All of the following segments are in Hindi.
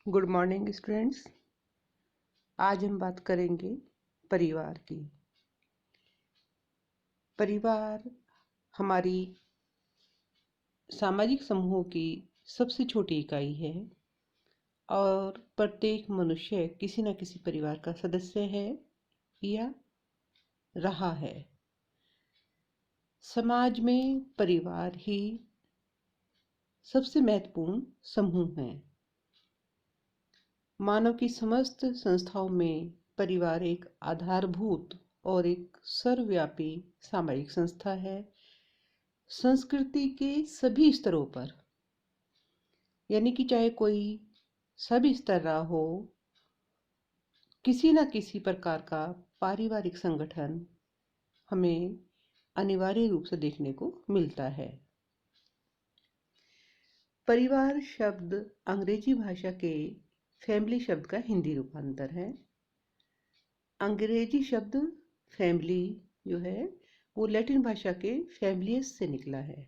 Good morning students. आज हम बात करेंगे परिवार की। परिवार हमारी सामाजिक समूह की सबसे छोटी इकाई है और प्रत्येक मनुष्य किसी न किसी परिवार का सदस्य है या रहा है। समाज में परिवार ही सबसे महत्वपूर्ण समूह है। मानव की समस्त संस्थाओं में परिवार एक आधारभूत और एक सर्वव्यापी सामाजिक संस्था है। संस्कृति के सभी स्तरों पर, यानी कि चाहे कोई सभी स्तर रहा हो, किसी न किसी प्रकार का पारिवारिक संगठन हमें अनिवार्य रूप से देखने को मिलता है। परिवार शब्द अंग्रेजी भाषा के फैमिली शब्द का हिंदी रूपांतर है। अंग्रेजी शब्द फैमिली जो है वो लैटिन भाषा के फैमिलियस से निकला है।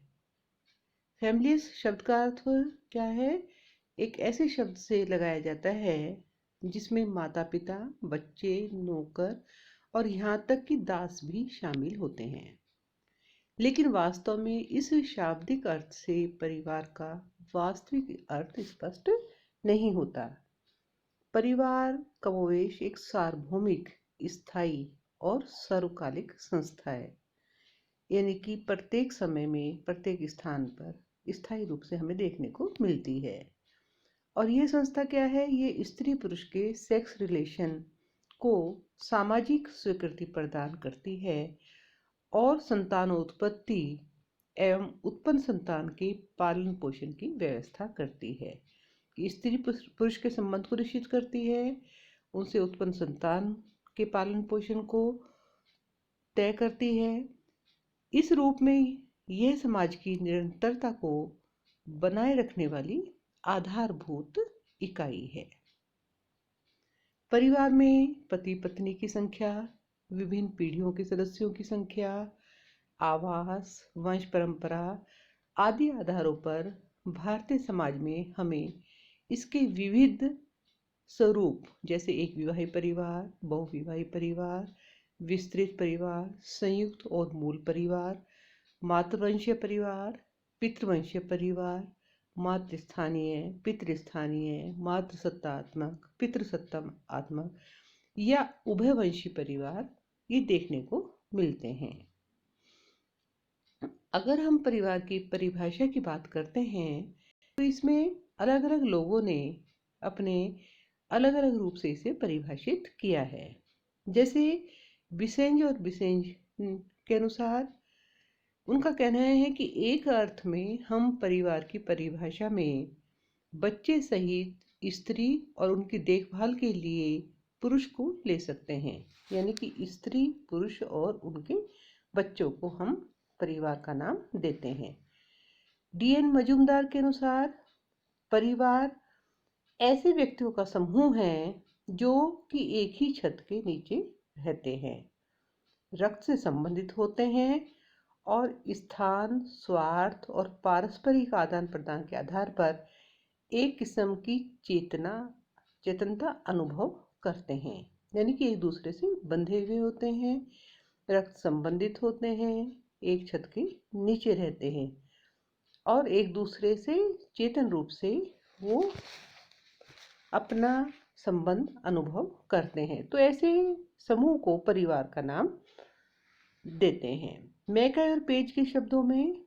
फैमिलियस शब्द का अर्थ क्या है? एक ऐसे शब्द से लगाया जाता है जिसमें माता पिता, बच्चे, नौकर और यहाँ तक कि दास भी शामिल होते हैं। लेकिन वास्तव में इस शाब्दिक अर्थ से परिवार का वास्तविक अर्थ स्पष्ट नहीं होता। परिवार कमोवेश एक सार्वभौमिक, स्थायी और सर्वकालिक संस्था है, यानी कि प्रत्येक समय में प्रत्येक स्थान पर स्थायी रूप से हमें देखने को मिलती है। और ये संस्था क्या है? ये स्त्री पुरुष के सेक्स रिलेशन को सामाजिक स्वीकृति प्रदान करती है और संतानोत्पत्ति एवं उत्पन्न संतान के पालन पोषण की व्यवस्था करती है। स्त्री पुरुष के संबंध को निश्चित करती है, उनसे उत्पन्न संतान के पालन पोषण को तय करती है। इस रूप में यह समाज की निरंतरता को बनाए रखने वाली आधारभूत इकाई है। परिवार में पति पत्नी की संख्या, विभिन्न पीढ़ियों के सदस्यों की संख्या, आवास, वंश परंपरा आदि आधारों पर भारतीय समाज में हमें इसके विविध स्वरूप जैसे एक विवाही परिवार, बहुविवाही परिवार, विस्तृत परिवार, संयुक्त और मूल परिवार, मातृवंशीय परिवार, पितृवंशीय परिवार, मातृस्थानीय, पितृस्थानीय, मातृसत्तात्मक, पितृसत्तात्मक या उभयवंशी परिवार ये देखने को मिलते हैं। अगर हम परिवार की परिभाषा की बात करते हैं तो इसमें अलग अलग लोगों ने अपने अलग अलग रूप से इसे परिभाषित किया है। जैसे बिसेंज और बिसेंज के अनुसार उनका कहना है कि एक अर्थ में हम परिवार की परिभाषा में बच्चे सहित स्त्री और उनकी देखभाल के लिए पुरुष को ले सकते हैं, यानी कि स्त्री, पुरुष और उनके बच्चों को हम परिवार का नाम देते हैं। डीएन मजूमदार के अनुसार परिवार ऐसे व्यक्तियों का समूह है जो कि एक ही छत के नीचे रहते हैं, रक्त से संबंधित होते हैं और स्थान, स्वार्थ और पारस्परिक आदान प्रदान के आधार पर एक किस्म की चेतनता अनुभव करते हैं, यानी कि एक दूसरे से बंधे हुए होते हैं, रक्त संबंधित होते हैं, एक छत के नीचे रहते हैं और एक दूसरे से चेतन रूप से वो अपना संबंध अनुभव करते हैं। तो ऐसे समूह को परिवार का नाम देते हैं। मैकॉय और पेज के शब्दों में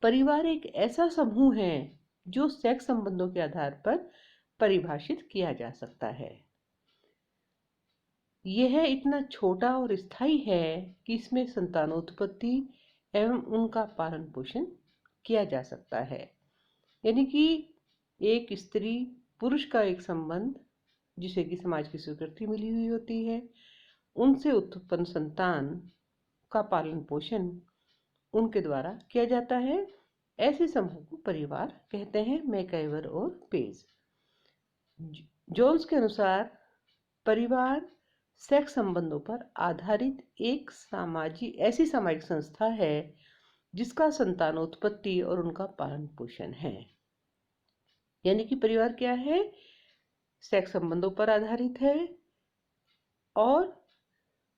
परिवार एक ऐसा समूह है जो सेक्स संबंधों के आधार पर परिभाषित किया जा सकता है। यह इतना छोटा और स्थायी है कि इसमें संतानोत्पत्ति एवं उनका पालन पोषण किया जा सकता है, यानी कि एक स्त्री पुरुष का एक संबंध जिसे कि समाज की स्वीकृति मिली हुई होती है, उनसे उत्पन्न संतान का पालन पोषण उनके द्वारा किया जाता है। ऐसे समूह को परिवार कहते हैं, मैकॉय और पेज। जोन्स के अनुसार परिवार सेक्स संबंधों पर आधारित एक ऐसी सामाजिक संस्था है जिसका संतानोत्पत्ति और उनका पालन पोषण है। यानी कि परिवार क्या है, सेक्स संबंधों पर आधारित है और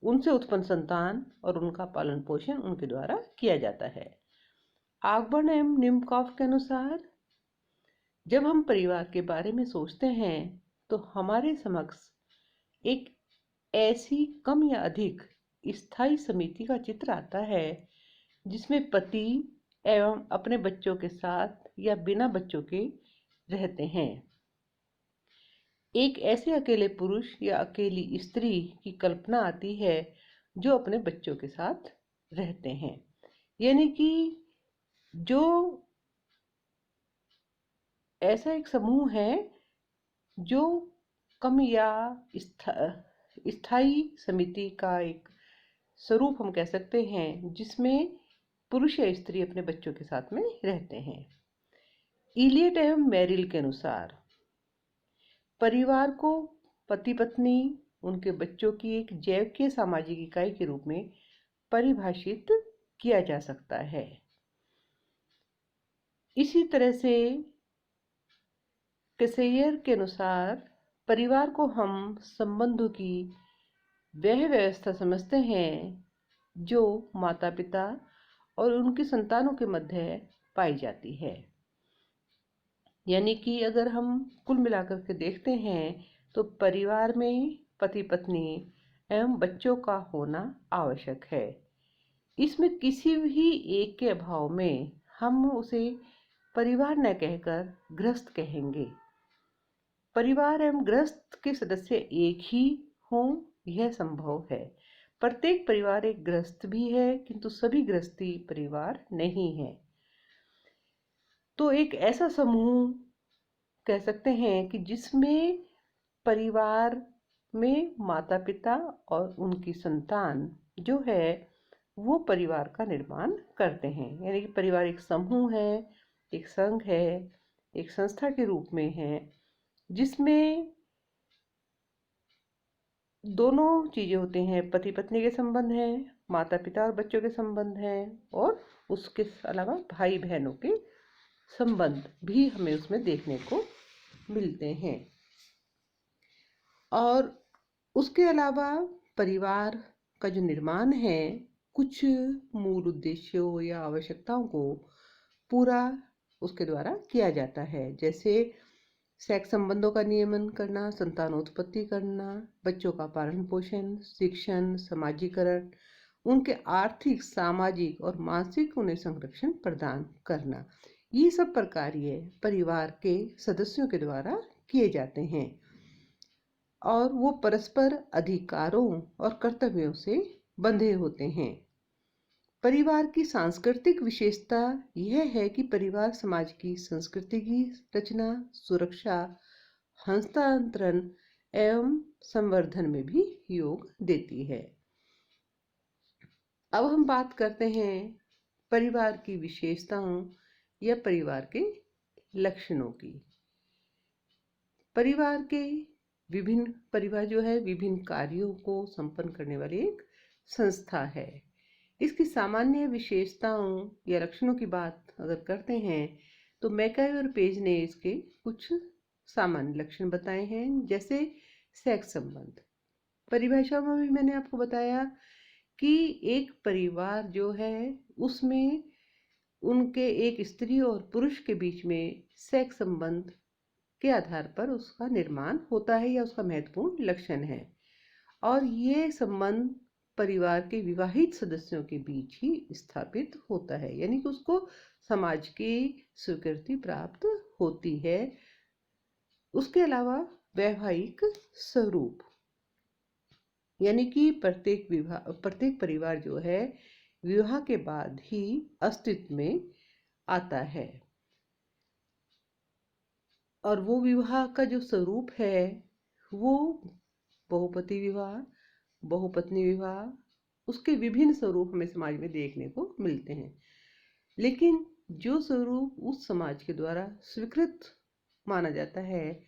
उनसे उत्पन्न संतान और उनका पालन पोषण उनके द्वारा किया जाता है। ऑकबर्न एवं निमकॉफ के अनुसार जब हम परिवार के बारे में सोचते हैं तो हमारे समक्ष एक ऐसी कम या अधिक स्थायी समिति का चित्र आता है जिसमें पति एवं अपने बच्चों के साथ या बिना बच्चों के रहते हैं। एक ऐसे अकेले पुरुष या अकेली स्त्री की कल्पना आती है जो अपने बच्चों के साथ रहते हैं। यानी कि जो ऐसा एक समूह है जो कम या स्थायी समिति का एक स्वरूप हम कह सकते हैं, जिसमें पुरुष या स्त्री अपने बच्चों के साथ में रहते हैं। इलियट एवं मेरिल के अनुसार परिवार को पति पत्नी उनके बच्चों की एक जैविक सामाजिक इकाई के रूप में परिभाषित किया जा सकता है। इसी तरह से कैसेयर के अनुसार परिवार को हम संबंधों की वह व्यवस्था समझते हैं जो माता पिता और उनकी संतानों के मध्य पाई जाती है। यानी कि अगर हम कुल मिलाकर के देखते हैं तो परिवार में पति पत्नी एवं बच्चों का होना आवश्यक है। इसमें किसी भी एक के अभाव में हम उसे परिवार न कहकर गृहस्थ कहेंगे। परिवार एवं गृहस्थ के सदस्य एक ही हों यह संभव है। प्रत्येक परिवार एक गृहस्थ भी है किंतु सभी गृहस्थी परिवार नहीं है। तो एक ऐसा समूह कह सकते हैं कि जिसमें परिवार में माता पिता और उनकी संतान जो है वो परिवार का निर्माण करते हैं। यानी कि परिवार एक समूह है, एक संघ है, एक संस्था के रूप में है, जिसमें दोनों चीजें होते हैं, पति पत्नी के संबंध हैं, माता पिता और बच्चों के संबंध हैं, और उसके अलावा भाई बहनों के संबंध भी हमें उसमें देखने को मिलते हैं। और उसके अलावा परिवार का जो निर्माण है कुछ मूल उद्देश्यों या आवश्यकताओं को पूरा उसके द्वारा किया जाता है, जैसे सेक्स संबंधों का नियमन करना, संतानोत्पत्ति करना, बच्चों का पालन पोषण, शिक्षण, समाजीकरण, उनके आर्थिक, सामाजिक और मानसिक उन्हें संरक्षण प्रदान करना। ये सब कार्य परिवार के सदस्यों के द्वारा किए जाते हैं और वो परस्पर अधिकारों और कर्तव्यों से बंधे होते हैं। परिवार की सांस्कृतिक विशेषता यह है कि परिवार समाज की संस्कृति की रचना, सुरक्षा, हस्तांतरण एवं संवर्धन में भी योग देती है। अब हम बात करते हैं परिवार की विशेषताओं या परिवार के लक्षणों की। परिवार जो है विभिन्न कार्यों को संपन्न करने वाली एक संस्था है। इसकी सामान्य विशेषताओं या लक्षणों की बात अगर करते हैं तो मैकाई और पेज ने इसके कुछ सामान्य लक्षण बताए हैं, जैसे सेक्स संबंध। परिभाषा में भी मैंने आपको बताया कि एक परिवार जो है उसमें उनके एक स्त्री और पुरुष के बीच में सेक्स संबंध के आधार पर उसका निर्माण होता है या उसका महत्वपूर्ण लक्षण है। और ये संबंध परिवार के विवाहित सदस्यों के बीच ही स्थापित होता है, यानी कि उसको समाज की स्वीकृति प्राप्त होती है। उसके अलावा वैवाहिक स्वरूप, यानी कि प्रत्येक परिवार जो है विवाह के बाद ही अस्तित्व में आता है और वो विवाह का जो स्वरूप है वो बहुपति विवाह, बहुपत्नी विवाह, उसके विभिन्न स्वरूप हमें समाज में देखने को मिलते हैं। लेकिन जो स्वरूप उस समाज के द्वारा स्वीकृत माना जाता है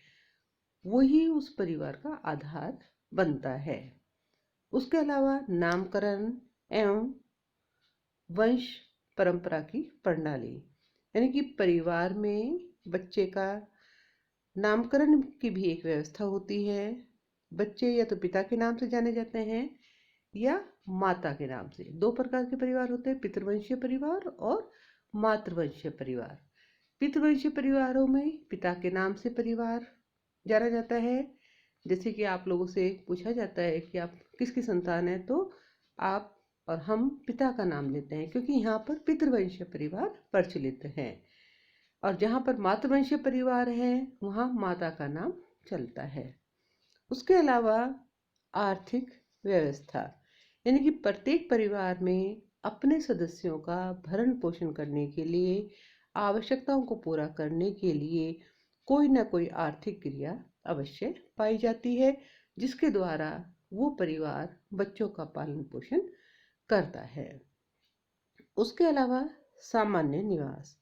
वही उस परिवार का आधार बनता है। उसके अलावा नामकरण एवं वंश परंपरा की प्रणाली, यानी कि परिवार में बच्चे का नामकरण की भी एक व्यवस्था होती है। बच्चे या तो पिता के नाम से जाने जाते हैं या माता के नाम से। दो प्रकार के परिवार होते हैं, पितृवंशीय परिवार और मातृवंशीय परिवार। पितृवंशीय परिवारों में पिता के नाम से परिवार जाना जाता है। जैसे कि आप लोगों से पूछा जाता है कि आप किसकी संतान है, तो आप और हम पिता का नाम लेते हैं, क्योंकि यहाँ पर पितृवंशीय परिवार प्रचलित है। और जहाँ पर मातृवंशीय परिवार है वहाँ माता का नाम चलता है। उसके अलावा आर्थिक व्यवस्था, यानी कि प्रत्येक परिवार में अपने सदस्यों का भरण पोषण करने के लिए, आवश्यकताओं को पूरा करने के लिए कोई ना कोई आर्थिक क्रिया अवश्य पाई जाती है, जिसके द्वारा वो परिवार बच्चों का पालन पोषण करता है। उसके अलावा सामान्य निवास,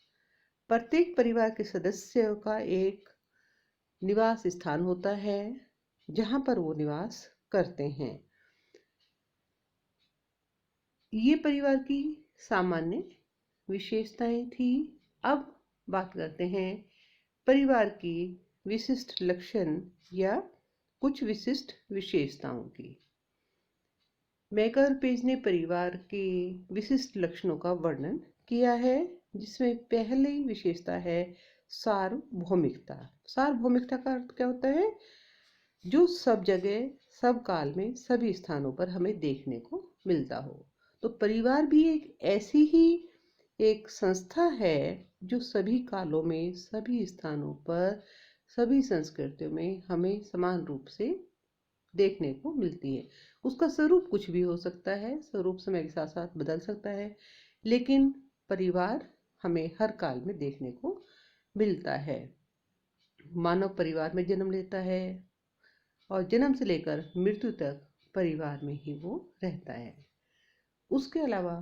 प्रत्येक परिवार के सदस्यों का एक निवास स्थान होता है जहाँ पर वो निवास करते हैं। ये परिवार की सामान्य विशेषताएं थी। अब बात करते हैं परिवार की विशिष्ट लक्षण या कुछ विशिष्ट विशेषताओं की। मैकर पेज ने परिवार के विशिष्ट लक्षणों का वर्णन किया है, जिसमें पहली विशेषता है सार्वभौमिकता। सार्वभौमिकता का अर्थ क्या होता है? जो सब जगह, सब काल में, सभी स्थानों पर हमें देखने को मिलता हो। तो परिवार भी एक ऐसी ही एक संस्था है जो सभी कालों में, सभी स्थानों पर, सभी संस्कृतियों में हमें समान रूप से देखने को मिलती है। उसका स्वरूप कुछ भी हो सकता है, स्वरूप समय के साथ साथ बदल सकता है, लेकिन परिवार हमें हर काल में देखने को मिलता है। मानव परिवार में जन्म लेता है और जन्म से लेकर मृत्यु तक परिवार में ही वो रहता है। उसके अलावा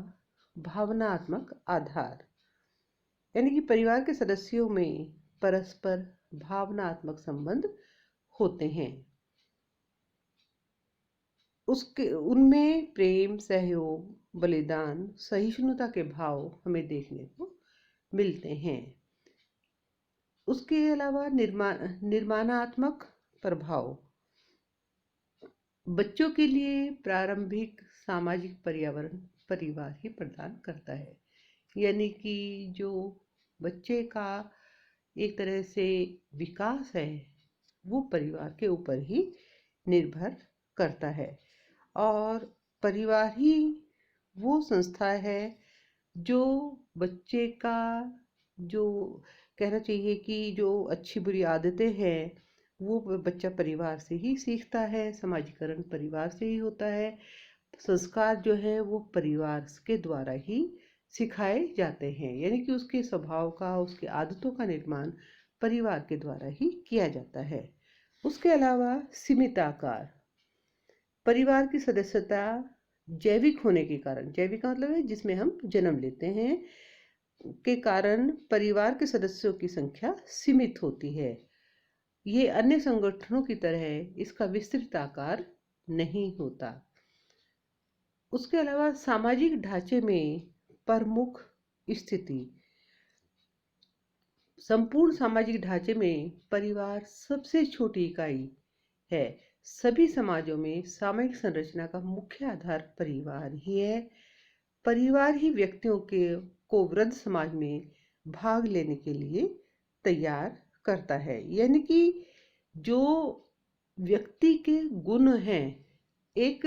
भावनात्मक आधार, यानी कि परिवार के सदस्यों में परस्पर भावनात्मक संबंध होते हैं। उसके उनमें प्रेम, सहयोग, बलिदान, सहिष्णुता के भाव हमें देखने को मिलते हैं। उसके अलावा निर्माणात्मक प्रभाव, बच्चों के लिए प्रारंभिक सामाजिक पर्यावरण परिवार ही प्रदान करता है। यानी कि जो बच्चे का एक तरह से विकास है वो परिवार के ऊपर ही निर्भर करता है। और परिवार ही वो संस्था है जो बच्चे का, जो कहना चाहिए कि जो अच्छी बुरी आदतें हैं वो बच्चा परिवार से ही सीखता है, समाजीकरण परिवार से ही होता है, संस्कार जो है वो परिवार के द्वारा ही सिखाए जाते हैं। यानी कि उसके स्वभाव का, उसकी आदतों का निर्माण परिवार के द्वारा ही किया जाता है। उसके अलावा सीमित आकार, परिवार की सदस्यता जैविक होने के कारण, जैविक का मतलब है जिसमें हम जन्म लेते हैं, के कारण परिवार के सदस्यों की संख्या सीमित होती है। ये अन्य संगठनों की तरह इसका विस्तृत आकार नहीं होता। उसके अलावा सामाजिक ढांचे में प्रमुख स्थिति, संपूर्ण सामाजिक ढांचे में परिवार सबसे छोटी इकाई है। सभी समाजों में सामाजिक संरचना का मुख्य आधार परिवार ही है। परिवार ही व्यक्तियों को वृद्ध समाज में भाग लेने के लिए तैयार करता है। यानी कि जो व्यक्ति के गुण हैं, एक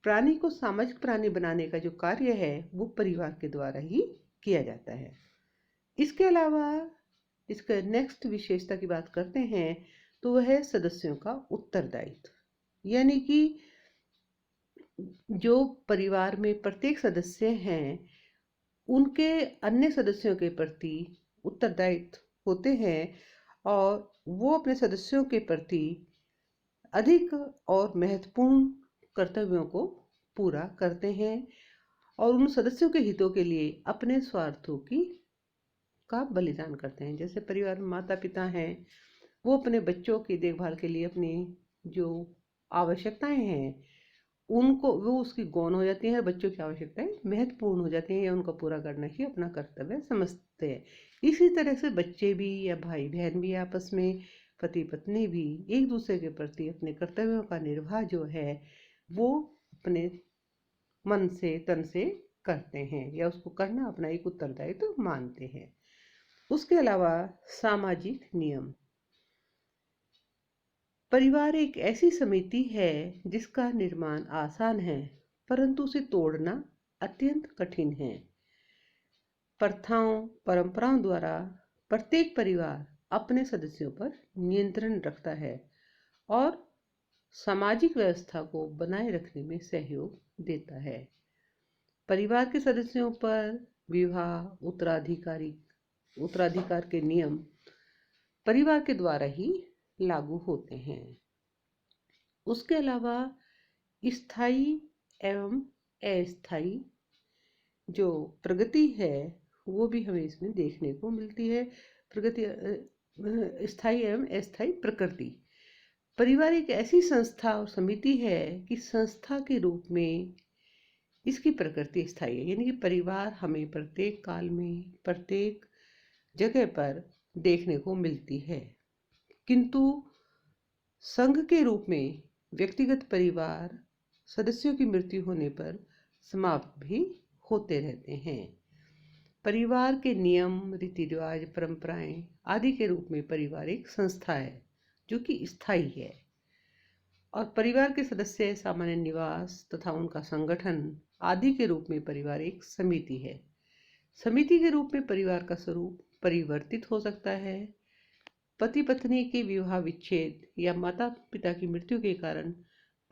प्राणी को सामाजिक प्राणी बनाने का जो कार्य है वो परिवार के द्वारा ही किया जाता है। इसके अलावा इसका नेक्स्ट विशेषता की बात करते हैं तो वह है सदस्यों का उत्तरदायित्व। यानी कि जो परिवार में प्रत्येक सदस्य हैं उनके अन्य सदस्यों के प्रति उत्तरदायित्व होते हैं और वो अपने सदस्यों के प्रति अधिक और महत्वपूर्ण कर्तव्यों को पूरा करते हैं और उन सदस्यों के हितों के लिए अपने स्वार्थों का बलिदान करते हैं। जैसे परिवार में माता पिता हैं, वो अपने बच्चों की देखभाल के लिए अपनी जो आवश्यकताएं हैं उनको, वो उसकी गौण हो जाती है, बच्चों की आवश्यकताएं महत्वपूर्ण हो जाती हैं या उनका पूरा करना ही अपना कर्तव्य समझते हैं। इसी तरह से बच्चे भी या भाई बहन भी आपस में पति पत्नी भी एक दूसरे के प्रति अपने कर्तव्यों का निर्वाह जो है वो अपने मन से तन से करते हैं या उसको करना अपना एक उत्तरदायित्व तो मानते हैं। उसके अलावा सामाजिक नियम। परिवार एक ऐसी समिति है जिसका निर्माण आसान है, परंतु उसे तोड़ना अत्यंत कठिन है। प्रथाओं परंपराओं द्वारा प्रत्येक परिवार अपने सदस्यों पर नियंत्रण रखता है और सामाजिक व्यवस्था को बनाए रखने में सहयोग देता है। परिवार के सदस्यों पर विवाह उत्तराधिकार के नियम परिवार के द्वारा ही लागू होते हैं। उसके अलावा स्थायी एवं अस्थायी जो प्रगति है वो भी हमें इसमें देखने को मिलती है। प्रगति स्थायी एवं अस्थायी प्रकृति। परिवार एक ऐसी संस्था और समिति है कि संस्था के रूप में इसकी प्रकृति स्थायी है, यानी कि परिवार हमें प्रत्येक काल में प्रत्येक जगह पर देखने को मिलती है, किंतु संघ के रूप में व्यक्तिगत परिवार सदस्यों की मृत्यु होने पर समाप्त भी होते रहते हैं। परिवार के नियम, रीति रिवाज, परंपराएं आदि के रूप में परिवार एक संस्था है जो कि स्थायी है और परिवार के सदस्य सामान्य निवास तथा उनका संगठन आदि के रूप में परिवार एक समिति है। समिति के रूप में परिवार का स्वरूप परिवर्तित हो सकता है। पति पत्नी के विवाह विच्छेद या माता पिता की मृत्यु के कारण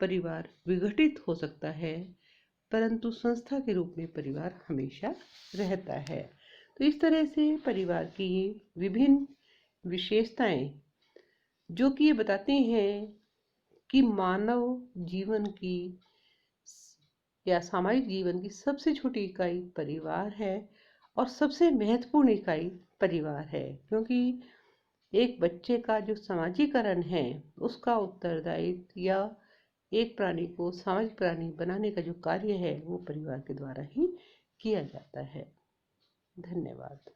परिवार विघटित हो सकता है, परंतु संस्था के रूप में परिवार हमेशा रहता है। तो इस तरह से परिवार की ये विभिन्न विशेषताएं जो कि ये बताते हैं कि मानव जीवन की या सामाजिक जीवन की सबसे छोटी इकाई परिवार है और सबसे महत्वपूर्ण इकाई परिवार है, क्योंकि एक बच्चे का जो समाजीकरण है उसका उत्तरदायित्व या एक प्राणी को सामाजिक प्राणी बनाने का जो कार्य है वो परिवार के द्वारा ही किया जाता है। धन्यवाद।